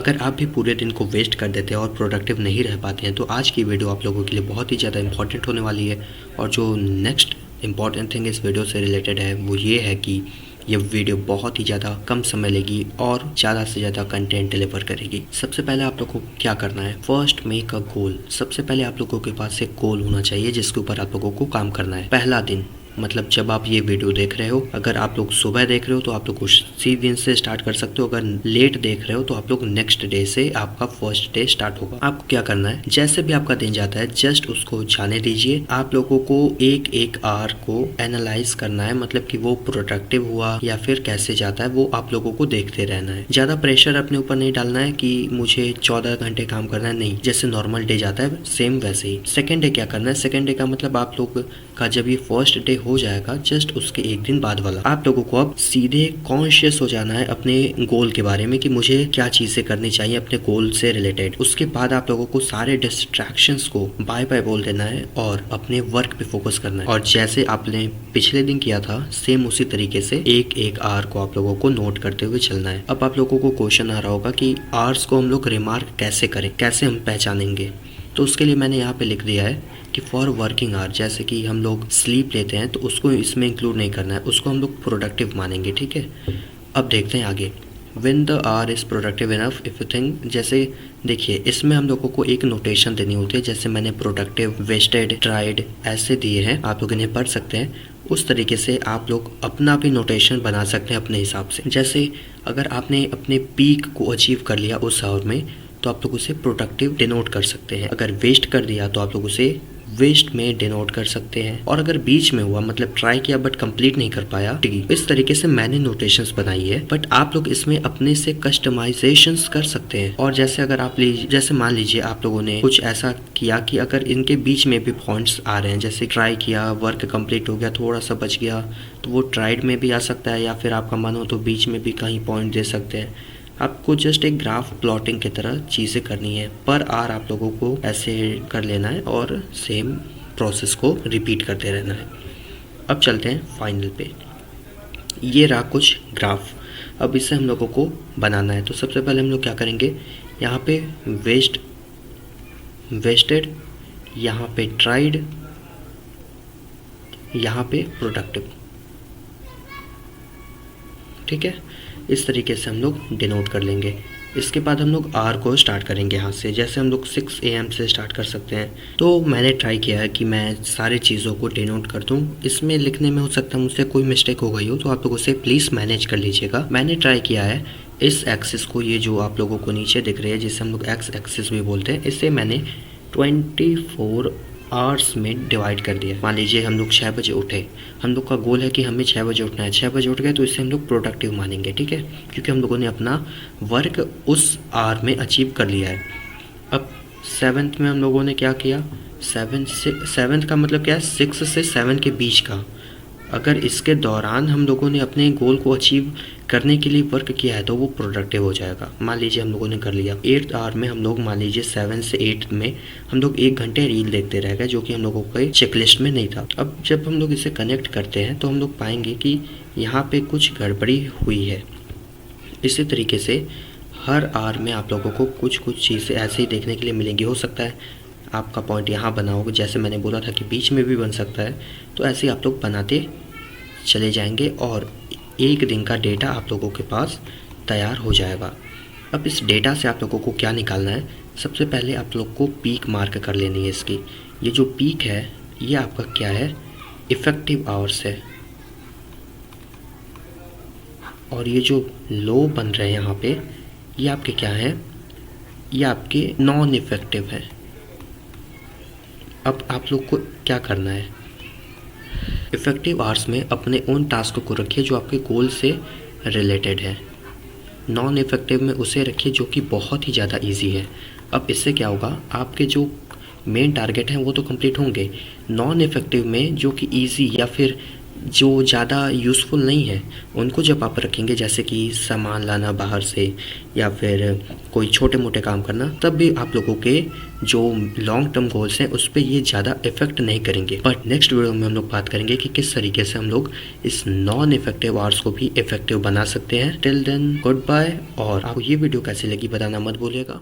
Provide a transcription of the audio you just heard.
अगर आप भी पूरे दिन को वेस्ट कर देते हैं और प्रोडक्टिव नहीं रह पाते हैं तो आज की वीडियो आप लोगों के लिए बहुत ही ज़्यादा इंपॉर्टेंट होने वाली है। और जो नेक्स्ट इंपॉर्टेंट थिंग इस वीडियो से रिलेटेड है वो ये है कि ये वीडियो बहुत ही ज़्यादा कम समय लेगी और ज़्यादा से ज़्यादा कंटेंट डिलीवर करेगी। सबसे पहले आप लोगों को क्या करना है, फर्स्ट मेक अ गोल। सबसे पहले आप लोगों के पास एक गोल होना चाहिए जिसके ऊपर आप लोगों को काम करना है। पहला दिन मतलब जब आप ये वीडियो देख रहे हो, अगर आप लोग सुबह देख रहे हो तो आप लोग उसी दिन से स्टार्ट कर सकते हो। अगर लेट देख रहे हो तो आप लोग नेक्स्ट डे से आपका फर्स्ट डे स्टार्ट होगा। आपको क्या करना है, जैसे भी आपका दिन जाता है जस्ट उसको जाने दीजिए। आप लोगों को एक एक आवर को एनालाइज करना है, मतलब कि वो प्रोडक्टिव हुआ या फिर कैसे जाता है वो आप लोगों को देखते रहना है। ज्यादा प्रेशर अपने ऊपर नहीं डालना है कि मुझे 14 घंटे काम करना है, नहीं। जैसे नॉर्मल डे जाता है सेम वैसे ही सेकेंड डे क्या करना है। सेकेंड डे का मतलब आप लोग का जब ये फर्स्ट डे हो जाएगा जस्ट उसके एक दिन बाद वाला, आप लोगों को अब सीधे कॉन्शियस हो जाना है अपने गोल के बारे में कि मुझे क्या चीजें करनी चाहिए अपने गोल से रिलेटेड। उसके बाद आप लोगों को सारे डिस्ट्रैक्शंस को बाय बाय बोल देना है और अपने वर्क पे फोकस करना है। और जैसे आपने पिछले दिन किया था सेम उसी तरीके से एक एक आवर को आप लोगों को नोट करते हुए चलना है। अब आप लोगों को क्वेश्चन आ रहा होगा कि आवर्स को हम लोग रिमार्क कैसे करें, कैसे हम पहचानेंगे। तो उसके लिए मैंने यहाँ पे लिख दिया है कि फॉर वर्किंग आवर, जैसे कि हम लोग स्लीप लेते हैं तो उसको इसमें इंक्लूड नहीं करना है, उसको हम लोग प्रोडक्टिव मानेंगे, ठीक है। अब देखते हैं आगे। When the our is productive enough if you think, जैसे देखिए इसमें हम लोगों को एक नोटेशन देनी होती है। जैसे मैंने प्रोडक्टिव, वेस्टेड, ट्राइड ऐसे दिए हैं, आप लोग इन्हें पढ़ सकते हैं। उस तरीके से आप लोग अपना भी नोटेशन बना सकते हैं अपने हिसाब से। जैसे अगर आपने अपने पीक को अचीव कर लिया उस आवर में तो आप लोग उसे प्रोडक्टिव डिनोट कर सकते हैं। अगर वेस्ट कर दिया तो आप लोग उसे वेस्ट में डिनोट कर सकते हैं। और अगर बीच में हुआ मतलब ट्राई किया बट कंप्लीट नहीं कर पाया, ठीक, इस तरीके से मैंने नोटेशंस बनाई है। बट आप लोग इसमें अपने से कस्टमाइजेशंस कर सकते हैं। और जैसे अगर आप जैसे मान लीजिए आप लोगों ने कुछ ऐसा किया कि अगर इनके बीच में भी पॉइंट्स आ रहे हैं, जैसे ट्राई किया, वर्क कंप्लीट हो गया, थोड़ा सा बच गया, तो वो ट्राइड में भी आ सकता है, या फिर आपका मन हो तो बीच में भी कहीं पॉइंट दे सकते हैं। आपको जस्ट एक ग्राफ प्लॉटिंग की तरह चीज़ें करनी है। पर आर आप लोगों को ऐसे कर लेना है और सेम प्रोसेस को रिपीट करते रहना है। अब चलते हैं फाइनल पे। ये रहा कुछ ग्राफ। अब इसे हम लोगों को बनाना है। तो सबसे पहले हम लोग क्या करेंगे, यहाँ पे वेस्टेड, यहाँ पे ट्राइड, यहाँ पे प्रोडक्टिव, ठीक है। इस तरीके से हम लोग डिनोट कर लेंगे। इसके बाद हम लोग आर को स्टार्ट करेंगे यहाँ से। जैसे हम लोग 6 AM से स्टार्ट कर सकते हैं। तो मैंने ट्राई किया है कि मैं सारी चीज़ों को डिनोट कर दूँ। इसमें लिखने में हो सकता है मुझसे कोई मिस्टेक हो गई हो, तो आप लोग उसे प्लीज़ मैनेज कर लीजिएगा। मैंने ट्राई किया है इस एक्सिस को, ये जो आप लोगों को नीचे दिख रही है जिसे हम लोग एक्स एक्सिस भी बोलते हैं, इसे मैंने 24 आवर्स में डिवाइड कर दिया। मान लीजिए हम लोग 6 बजे उठे, हम लोग का गोल है कि हमें 6 बजे उठना है। 6 बजे उठ गए तो इसे हम लोग प्रोडक्टिव मानेंगे, ठीक है, क्योंकि हम लोगों ने अपना वर्क उस आवर में अचीव कर लिया है। अब 7th में हम लोगों ने क्या किया, 7th का मतलब क्या है, 6 से 7 के बीच का। अगर इसके दौरान हम लोगों ने अपने गोल को अचीव करने के लिए वर्क किया है तो वो प्रोडक्टिव हो जाएगा। मान लीजिए हम लोगों ने कर लिया। 8th आवर में हम लोग मान लीजिए 7 से 8 में हम लोग 1 घंटे रील देखते रह गए, जो कि हम लोगों के चेकलिस्ट में नहीं था। अब जब हम लोग इसे कनेक्ट करते हैं तो हम लोग पाएंगे कि यहाँ पे कुछ गड़बड़ी हुई है। इसी तरीके से हर आवर में आप लोगों को कुछ कुछ चीज़ें ऐसे ही देखने के लिए मिलेंगी। हो सकता है आपका पॉइंट यहाँ बना हो, जैसे मैंने बोला था कि बीच में भी बन सकता है। तो ऐसे ही आप लोग बनाते चले जाएंगे और एक दिन का डेटा आप लोगों के पास तैयार हो जाएगा। अब इस डेटा से आप लोगों को क्या निकालना है, सबसे पहले आप लोग को पीक मार्क कर लेनी है इसकी। ये जो पीक है ये आपका क्या है, इफ़ेक्टिव आवर्स है। और ये जो लो बन रहे हैं यहाँ पे ये आपके क्या हैं, ये आपके नॉन इफ़ेक्टिव हैं। अब आप लोग को क्या करना है, इफ़ेक्टिव आवर्स में अपने उन टास्क को रखिए जो आपके गोल से रिलेटेड है। नॉन इफ़ेक्टिव में उसे रखिए जो कि बहुत ही ज़्यादा इजी है। अब इससे क्या होगा, आपके जो मेन टारगेट हैं वो तो कंप्लीट होंगे। नॉन इफ़ेक्टिव में जो कि इजी या फिर जो ज़्यादा यूज़फुल नहीं है उनको जब आप रखेंगे, जैसे कि सामान लाना बाहर से या फिर कोई छोटे मोटे काम करना, तब भी आप लोगों के जो लॉन्ग टर्म गोल्स हैं उस पर ये ज़्यादा इफेक्ट नहीं करेंगे। बट नेक्स्ट वीडियो में हम लोग बात करेंगे कि किस तरीके से हम लोग इस नॉन इफेक्टिव आवर्स को भी इफेक्टिव बना सकते हैं। टिल देन गुड बाय, और आपको ये वीडियो कैसी लगी बताना मत भूलिएगा।